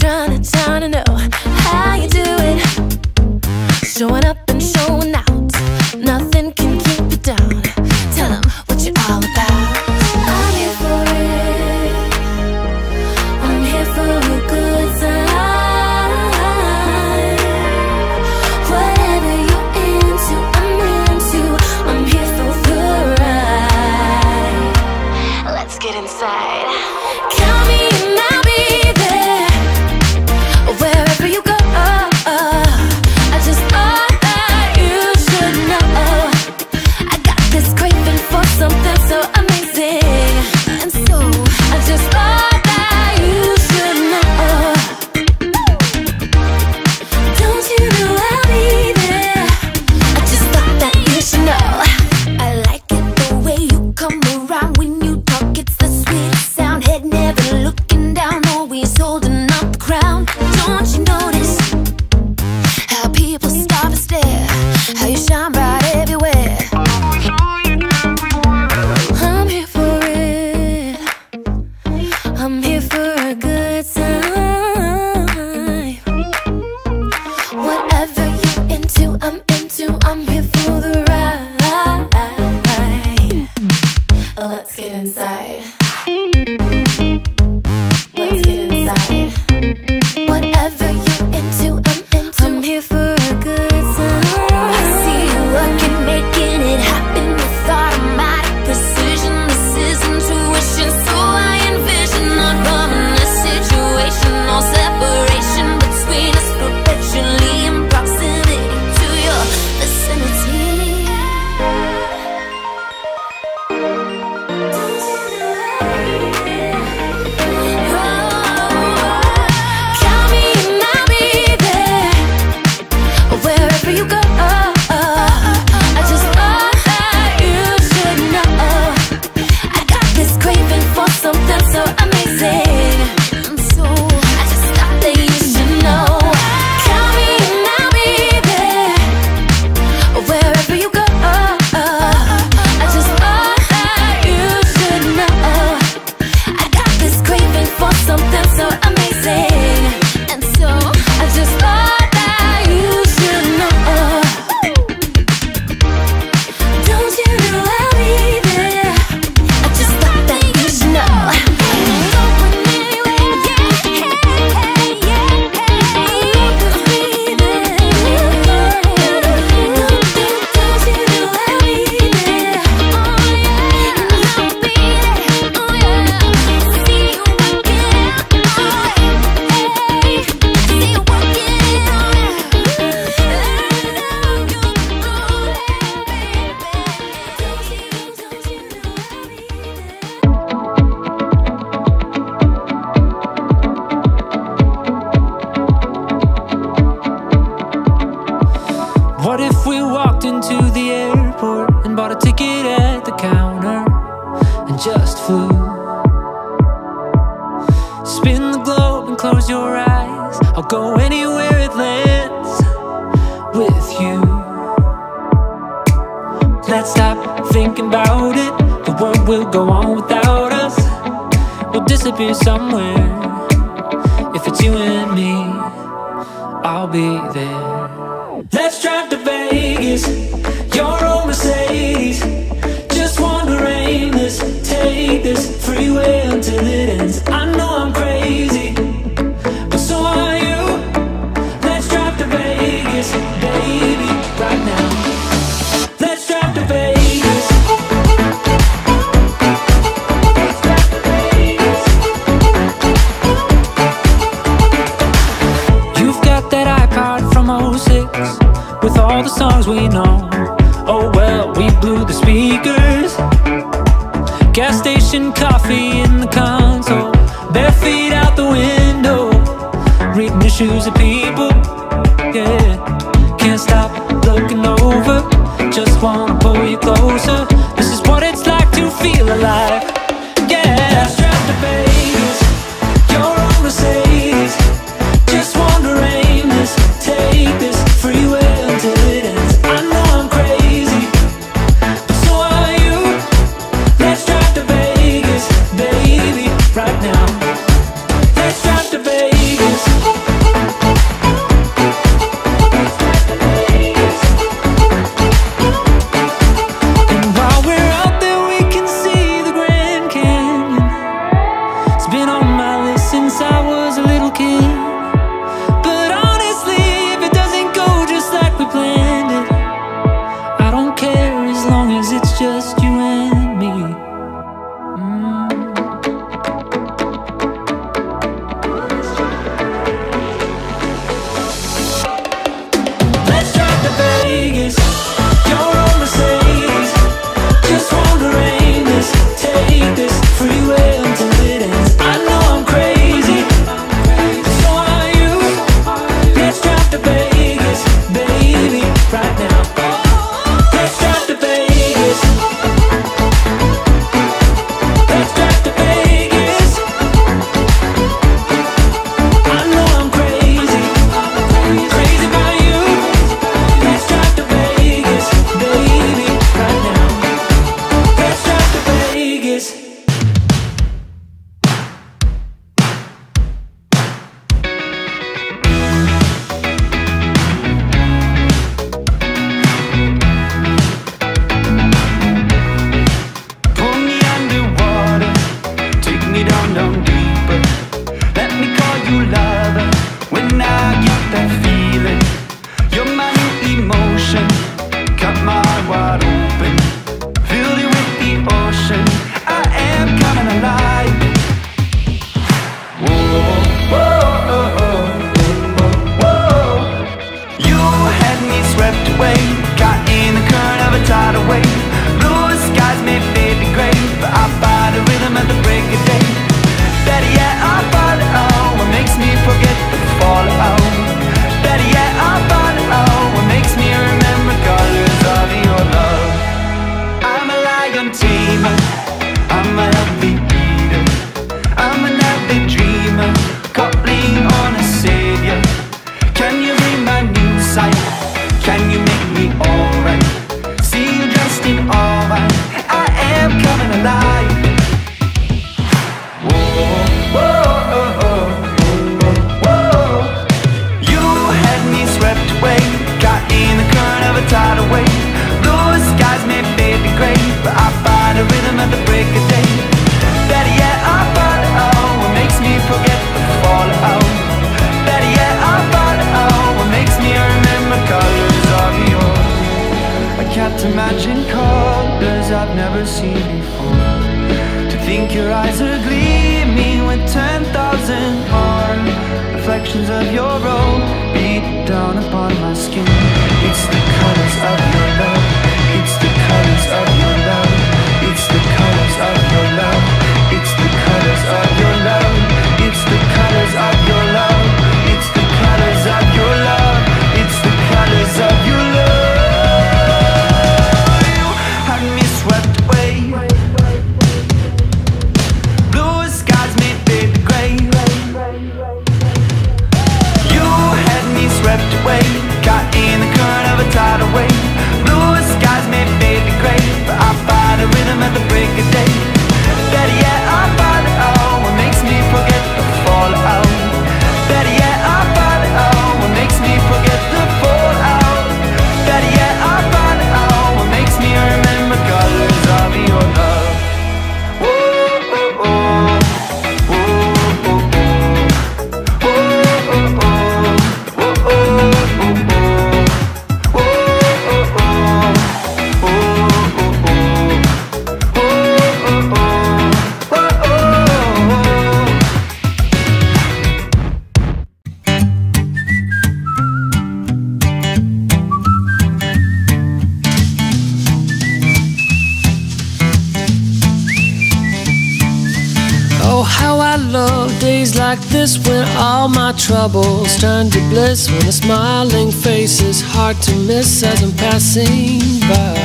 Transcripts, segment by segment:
trying to know how you do it. Showing up and showing out, nothing can keep you down. Tell them what you're all about. I'm here for it. I'm here for a good time. Whatever you're into, I'm into. I'm here for the ride. Let's get inside. Count me and I'll be there. Wherever you go, I just thought that you should know. I got this craving for something so amazing, and so I just thought that you should know. Don't you know I'll be there? I just thought that you should know. I like it the way you come around when you talk. It's the sweetest sound. Head never looking down, always holding up the crown. Don't you notice how people stop and stare? How you shine bright everywhere. I'm here for it. I'm here for a good time. Whatever you're into, I'm into. I'm here for the ride. Let's get inside. Let's get inside. Whatever you're into, I'm into. I'm here for a good time. I see you working, making it happen with automatic precision. This is intuition, so I envision not coming this situation. No separation between us, perpetually in proximity to your vicinity. Count me and I'll be there. Wherever you go, I just thought that you should know. I got this craving for something so amazing, and so I just thought that you should know. Count me and I'll be there. Wherever you go, I just thought that you should know. I got this craving for something so amazing, and so I just thought that you should know. Don't you know I'll be there? I just thought that you should know. What if we walked into the airport and bought a ticket at the counter and just flew? Spin the globe and close your eyes. I'll go anywhere it lands with you. Let's stop thinking about it. The world will go on without us. We'll disappear somewhere. If it's you and me, I'll be there. Let's drive to Vegas, your old Mercedes. Just wander aimless, take this freeway until it ends. I know I'm crazy, but so are you. Let's drive to Vegas, baby, right now. Let's drive to Vegas. Let's drive to Vegas. You've got that iPod from 06 with all the songs we know. Oh well, we blew the speakers. Gas station coffee in the console. Bare feet out the window. Reading the shoes of people. Yeah, can't stop looking over. Just wanna pull you closer. This is what it's like to feel alive. Yeah, let's drive to Vegas, your own Mercedes. Just wander aimless, take this freeway until it ends. I know I'm crazy, but so are you. Let's drive to Vegas, baby, right now. Let's drive to Vegas. swept away, caught in the current of a tidal wave. Blue skies may fade to gray, but I find a rhythm at the break of day. Better yet, I find it all, what makes me forget the fallout. Better yet, I find it all, what makes me forget the fallout. Better yet, I find it all, what makes me remember colors of your love. Days like this when all my troubles turn to bliss, when a smiling face is hard to miss as I'm passing by.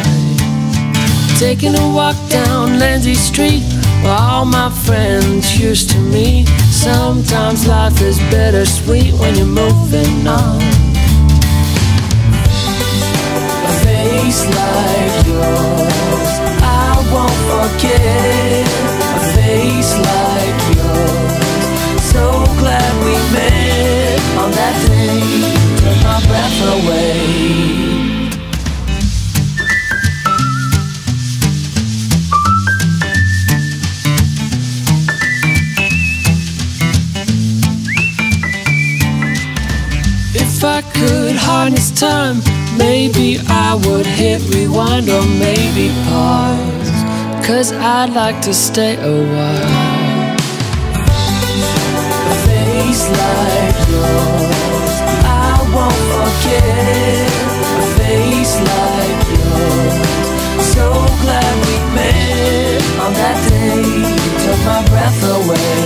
Taking a walk down Lindsay Street where all my friends used to meet. Sometimes life is bittersweet when you're moving on. A face like yours I won't forget. A face like yours, so glad we met on that day. Took my breath away. If I could harness time, maybe I would hit rewind or maybe pause, 'cause I'd like to stay a while. A face like yours I won't forget. A face like yours, so glad we met on that day. Took my breath away.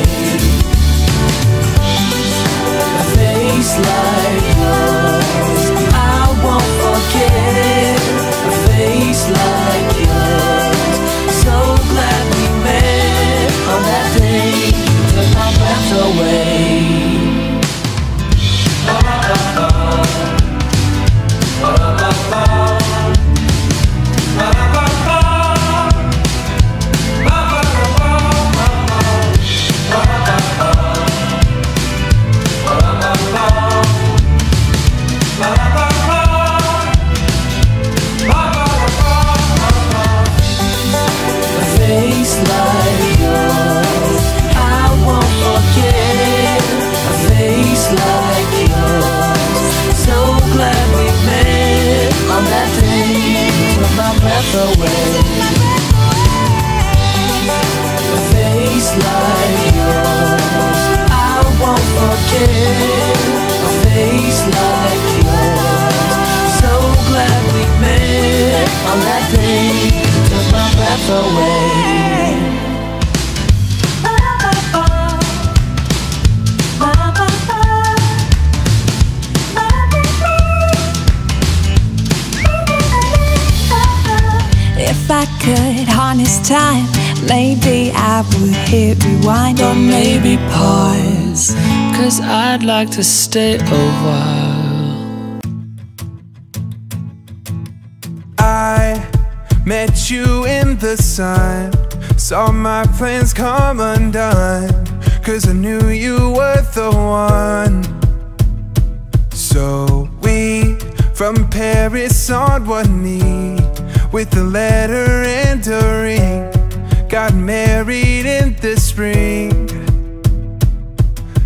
A face like yours I won't forget. A face like yours, so glad we met on that day. Took my breath away. Time, maybe I would hit rewind or maybe pause, 'cause I'd like to stay a while. I met you in the sun, saw my plans come undone, 'cause I knew you were the one. So we, from Paris on one knee, with a letter and a ring, got married in the spring.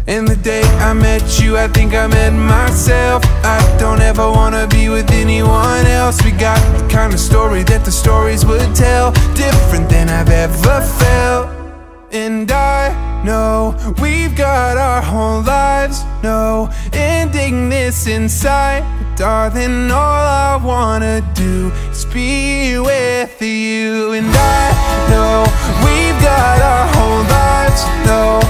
And the day I met you, I think I met myself. I don't ever wanna be with anyone else. We got the kind of story that the stories would tell, different than I've ever felt. And I know we've got our whole lives, no ending this inside. But darling, all I wanna do is be with you. And I know we've got our whole lives, no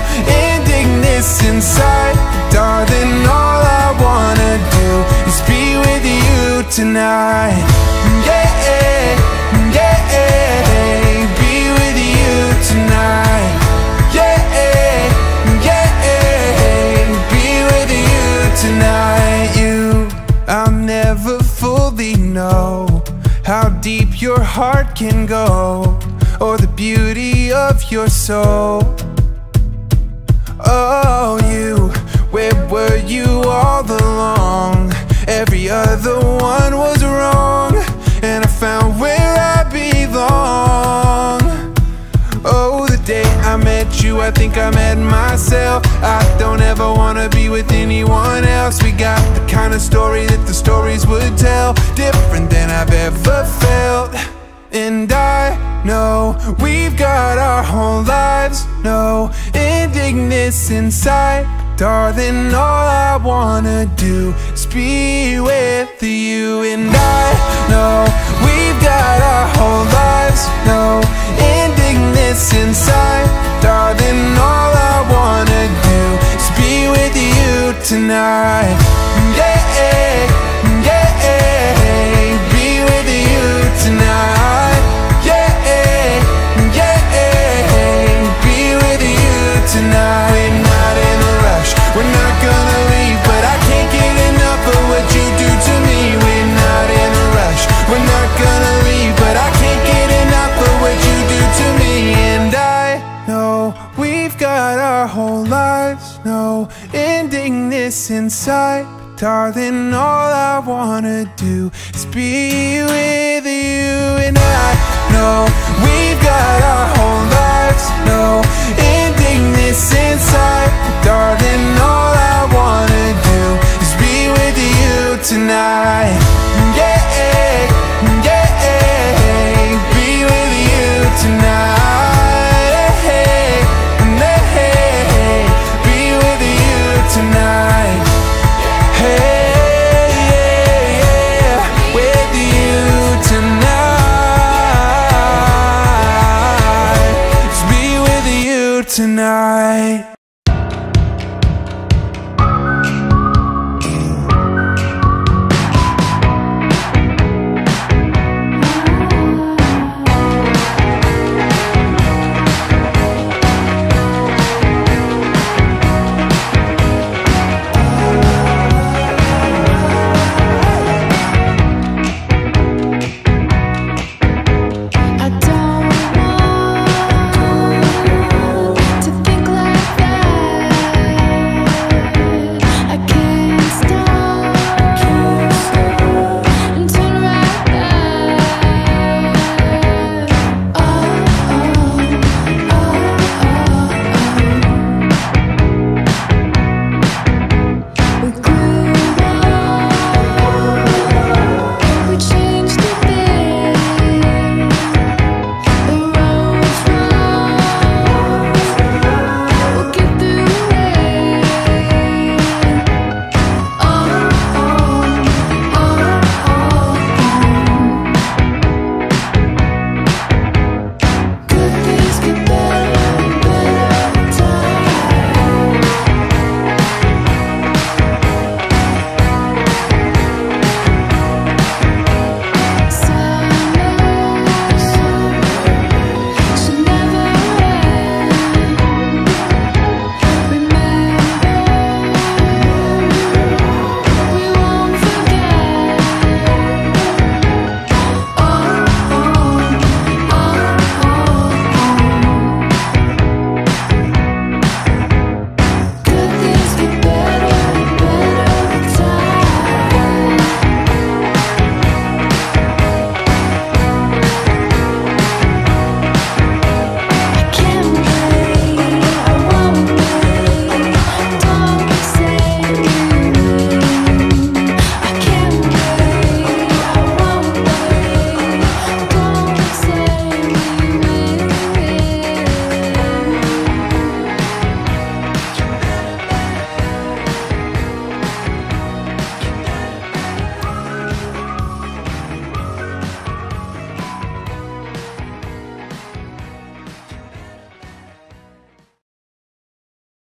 ending this inside. But darling, all I wanna do is be with you tonight. Yeah, yeah, be with you tonight. Yeah, yeah, be with you tonight. You know how deep your heart can go, or the beauty of your soul. Oh, you, where were you all along? Every other one was wrong, and I found where I belong. Oh, the day I met you, I think I met myself. I don't ever wanna be with anyone else. We got the kind of story that the stories would tell, different than I've ever felt. And I know we've got our whole lives, no ending this inside. Darling, all I wanna do is be with you. And I know we've got our whole lives, no ending this inside. Darling, all I wanna do is be with you tonight. Yeah, yeah, be with you tonight. Yeah, yeah, be with you tonight. We're not in a rush, we're not gonna leave, but I can't get enough of what you do to me. We're not in a rush, we're not gonna leave, but I can't get enough of what you do to me. And I know we've got our whole lives, no ending this inside. Darling, all I wanna do is be with you. And I know we've got our whole lives, no ending this inside. Darling, all I wanna